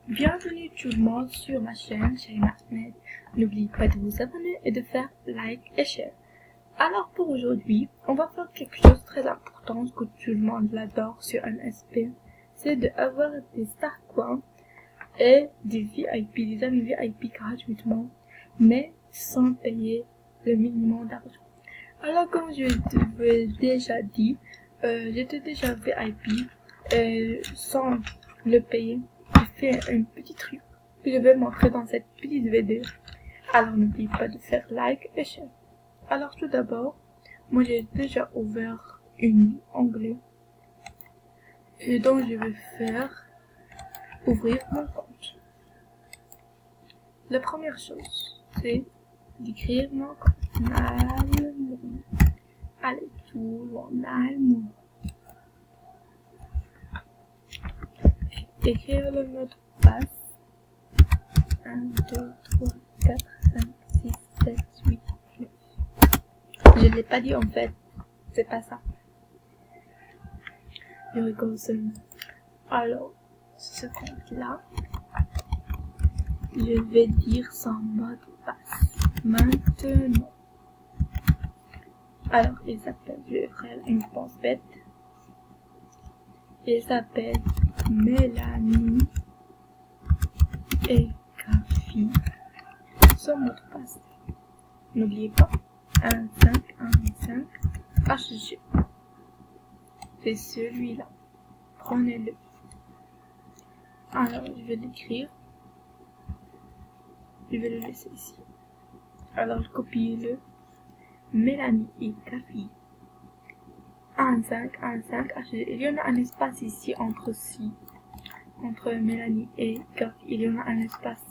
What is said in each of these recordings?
Bienvenue tout le monde sur ma chaîne Shaima Ahmed. N'oubliez pas de vous abonner et de faire like et share. Alors pour aujourd'hui, on va faire quelque chose de très important que tout le monde l'adore sur un SP. C'est d'avoir des star coins et des VIP, des amis VIP gratuitement, mais sans payer le minimum d'argent. Alors comme je t'avais déjà dit, j'étais déjà VIP et sans le payer. J'ai fait un petit truc que je vais montrer dans cette petite vidéo. Alors n'oubliez pas de faire like et share. Alors tout d'abord, moi j'ai déjà ouvert une onglet et donc je vais faire ouvrir mon compte. La première chose, c'est d'écrire mon compte. Nalmo. Allez, tout le Nalmo. Écrire le mot de passe. 1, 2, 3, 4, 5, 6, 7, 8, 9. Je l'ai pas dit en fait. C'est pas ça. Je rigole seulement. Alors, ce compte-là, je vais dire son mot de passe. Maintenant. Alors, il s'appelle, je vais faire une réponse bête. Il s'appelle Mélanie et Kafi. Son mot de passe. N'oubliez pas, 1515 HG. C'est celui-là. Prenez-le. Alors, je vais l'écrire. Je vais le laisser ici. Alors, copiez-le. Mélanie et Kafi. 1515 HG. Il y en a un espace ici entre Mélanie et Kafi. Il y en a un espace.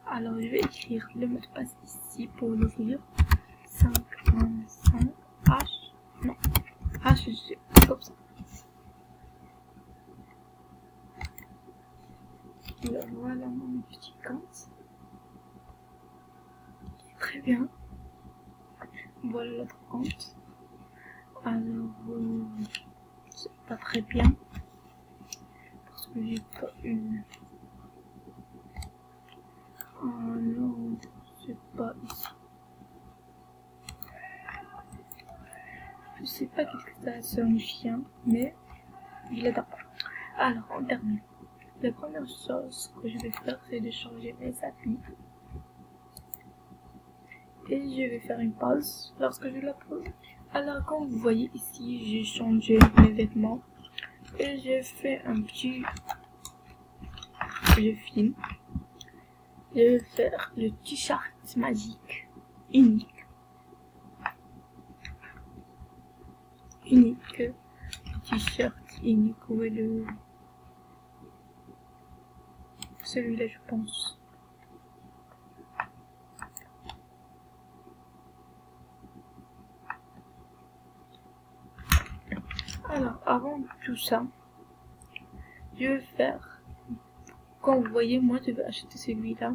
Alors, je vais écrire le mot de passe ici pour l'ouvrir. 515 HG, comme ça. Alors, voilà mon petit compte. Très bien. Voilà l'autre compte. Alors, c'est pas très bien. Parce que j'ai pas eu. Oh non, c'est pas ici. Je sais pas qu'est-ce que ça signifie, mais je l'adore pas. Alors, on termine. La première chose que je vais faire, c'est de changer mes habits. Et je vais faire une pause lorsque je la pose. Alors, comme vous voyez ici, j'ai changé mes vêtements. Et j'ai fait un petit... Je filme. Je vais faire le t-shirt magique. Unique. T-shirt unique. Où est le... Celui-là, je pense. Alors, avant tout ça, je vais faire... Comme vous voyez, moi, je vais acheter celui-là.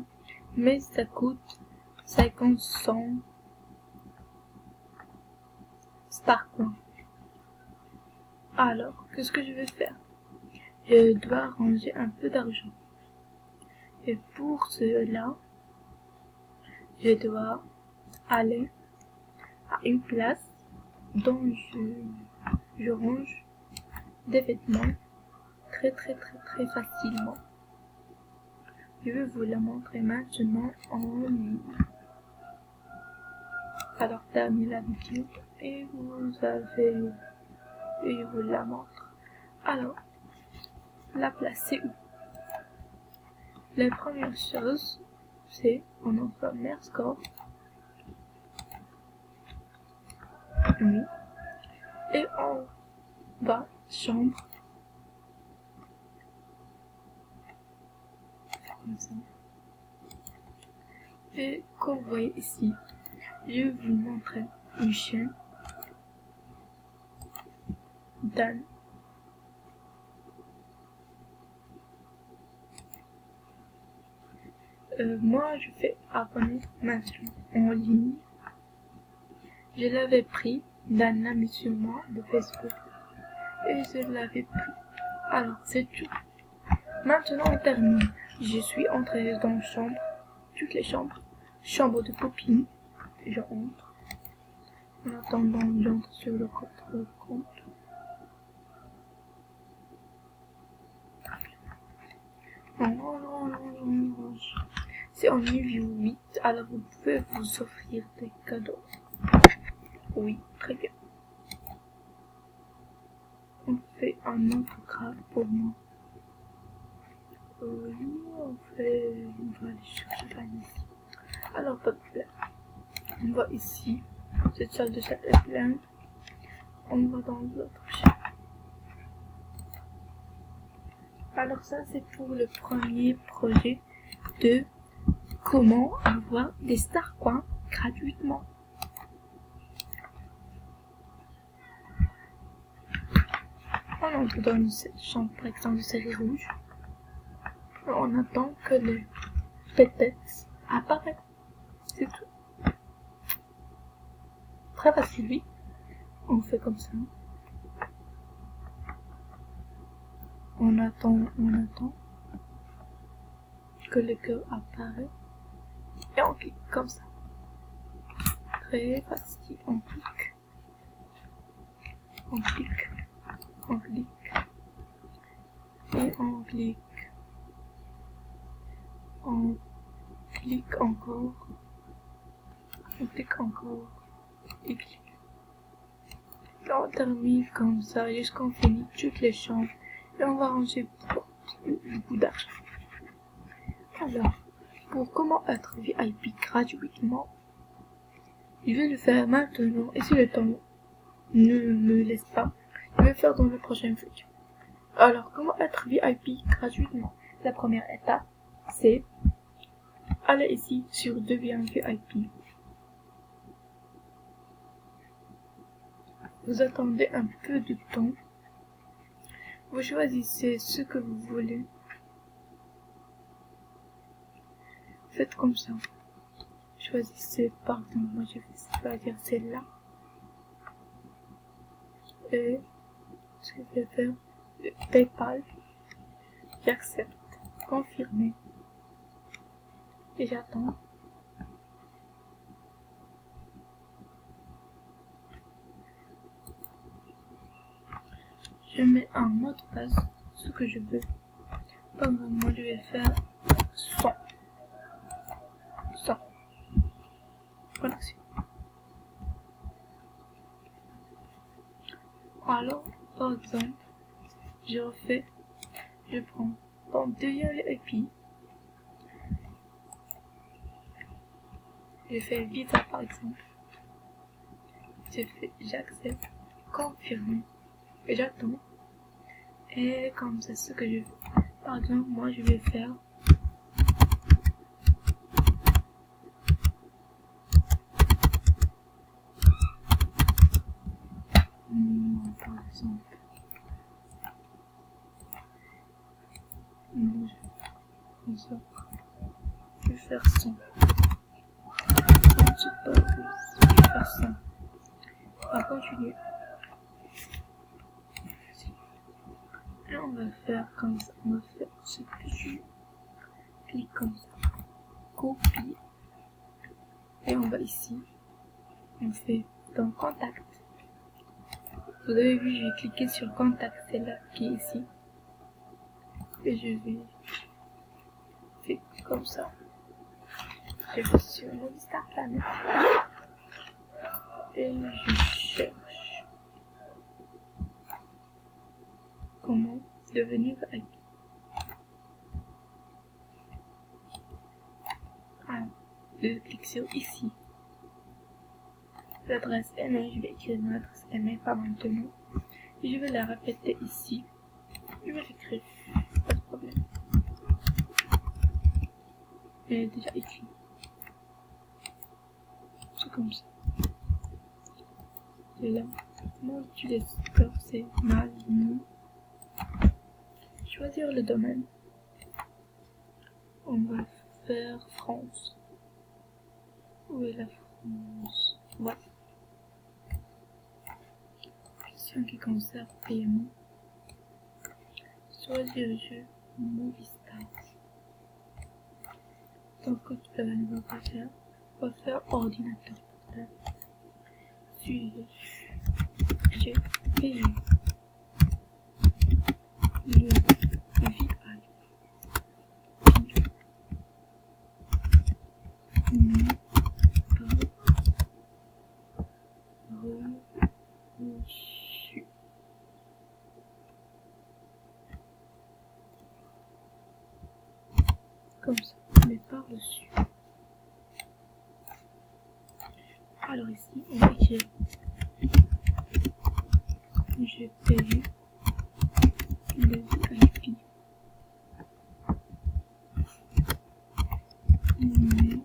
Mais ça coûte 50 cents Star Coin. Alors, qu'est-ce que je vais faire? Je dois ranger un peu d'argent. Et pour cela, je dois aller à une place dont je range des vêtements très facilement. Je vais vous la montrer maintenant en ligne. Alors terminez la vidéo et je vous la montre. Alors, la place c'est où? La première chose, c'est on entre Merscore. Oui. Et on va chambre. Comme ça. Et comme vous voyez ici, je vais vous montrer une chaîne Dan. Moi, je fais abonner maintenant en ligne. Je l'avais pris d'un ami sur moi de Facebook et je l'avais pris. Alors, c'est tout. Maintenant on termine. Je suis entrée dans la chambre, toutes les chambres. Chambre de copine. Je entre. En attendant, j'entre sur le compte. C'est en niveau 8, alors vous pouvez vous offrir des cadeaux. Oui, très bien. On fait un autographe pour moi. Oui, on va aller chercher la ici. Alors, pas de problème. On va ici. Cette salle de salle est pleine. On va dans l'autre chambre. Alors ça, c'est pour le premier projet de comment avoir des Starcoins gratuitement. On entre dans cette chambre, par exemple, de série rouge. On attend que les pépettes apparaissent. C'est tout. Très facile, oui. On fait comme ça. On attend que le cœur apparaît. Et on clique comme ça. Très facile. On clique. On clique. On clique. Et on clique. On clique encore. On clique encore. Et clique. On termine comme ça jusqu'on finit toutes les chambres. Et on va ranger beaucoup d'argent. Alors, pour comment être VIP gratuitement, je vais le faire maintenant. Et si le temps ne me laisse pas, je vais le faire dans la prochaine vidéo. Alors, comment être VIP gratuitement? La première étape, c'est aller ici sur Deviens VIP. Vous attendez un peu de temps. Vous choisissez ce que vous voulez. Faites comme ça. Choisissez, par exemple, moi je vais choisir celle-là. Et ce que je vais faire, PayPal. J'accepte. Confirmer. Et j'attends. Je mets un mot de passe, ce que je veux. Par exemple, moi je vais faire 100. Voilà. Alors, par exemple, je prends dans Deviens VIP. Je fais Visa par exemple. J'accepte, confirmer, et j'attends. Et comme ça, ce que je veux. Par exemple, moi je vais faire par exemple, je vais faire 100. Je vais faire 100. On va continuer. Et on va faire comme ça. On va faire ce que je clique comme ça. Copier. Et on va ici. On fait dans contact. Vous avez vu, je vais cliquer sur contact, c'est là qui est ici. Et je vais faire comme ça. Je vais sur le Star Planet. Et je cherche comment devenir VIP. Je clique sur ici. L'adresse email, je vais écrire mon adresse email, pas maintenant. Et je vais la répéter ici. Je vais l'écrire, pas de problème. Elle est déjà écrit. C'est comme ça. Et là, mon utilisateur, c'est mal, non. Choisir le domaine. On va faire France. Où est la France? Ouais. Question qui concerne paiement. Choisir le jeu. Movie Stars. Donc, on va faire ordinateur portable. J'ai payé le VIP. Mais pas reçu. Comme ça, mais pas reçu. Alors ici, on va écrire j'ai payé le VIP. Mais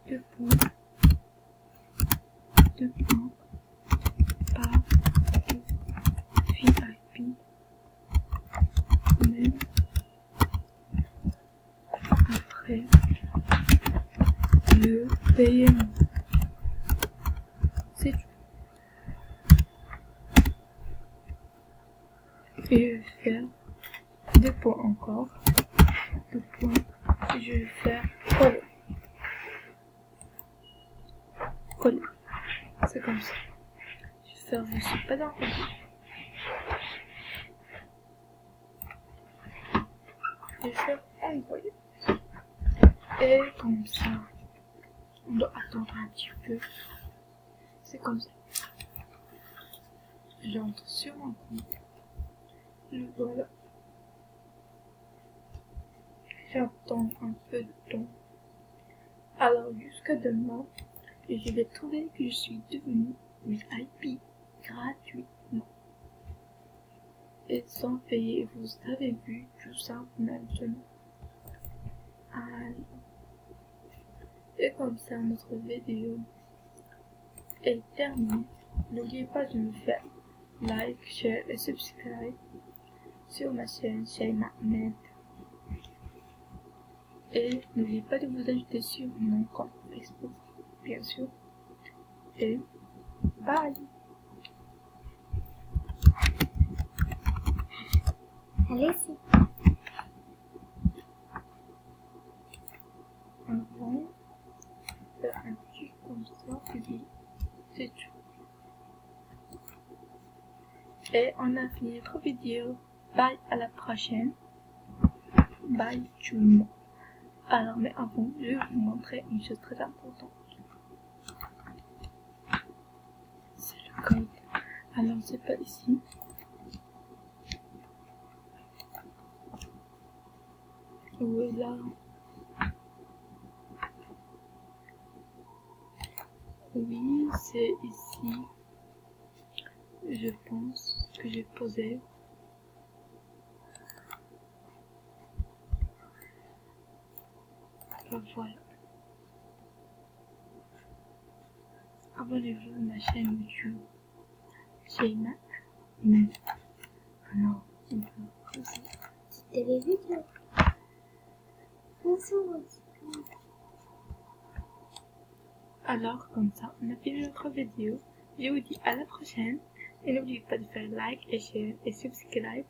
deux points, pas de VIP, même après le paiement. C'est tout. Et je vais faire deux points encore. Deux points. Et je vais faire coller. Coller. C'est comme ça. Je vais faire, je suis pas dans le je vais faire envoyer. Et comme ça, on doit attendre un petit peu. C'est comme ça. J'entre sur mon compte. Le voilà. J'attends un peu de temps. Alors jusqu'à demain, je vais trouver que je suis devenu VIP gratuitement. Et sans payer, vous avez vu tout ça maintenant. Alors, et comme ça, notre vidéo est terminée. N'oubliez pas de me faire like, share et subscribe sur ma chaîne Shaima Ahmed. Et n'oubliez pas de vous ajouter sur mon compte Facebook, bien sûr. Et bye! Allez-y. On va faire un petit comme ça, puis c'est tout. Et on a fini notre vidéo. Bye, à la prochaine. Bye tout le monde. Alors, mais avant, je vais vous montrer une chose très importante. C'est le code. Alors, c'est pas ici. Où est là? Oui, c'est ici. Je pense que j'ai posé. Voilà. Abonnez-vous à ma chaîne YouTube. Shaima Ahmed. Alors, on peut comme ça. C'était les vidéos. Bonjour. Alors, comme ça, on a fini notre vidéo. Je vous dis à la prochaine. Et n'oubliez pas de faire like et share et subscribe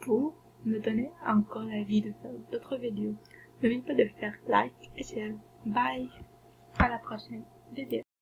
pour me donner encore l'avis de faire d'autres vidéos. N'oubliez pas de faire like et share. Bye. À la prochaine vidéo.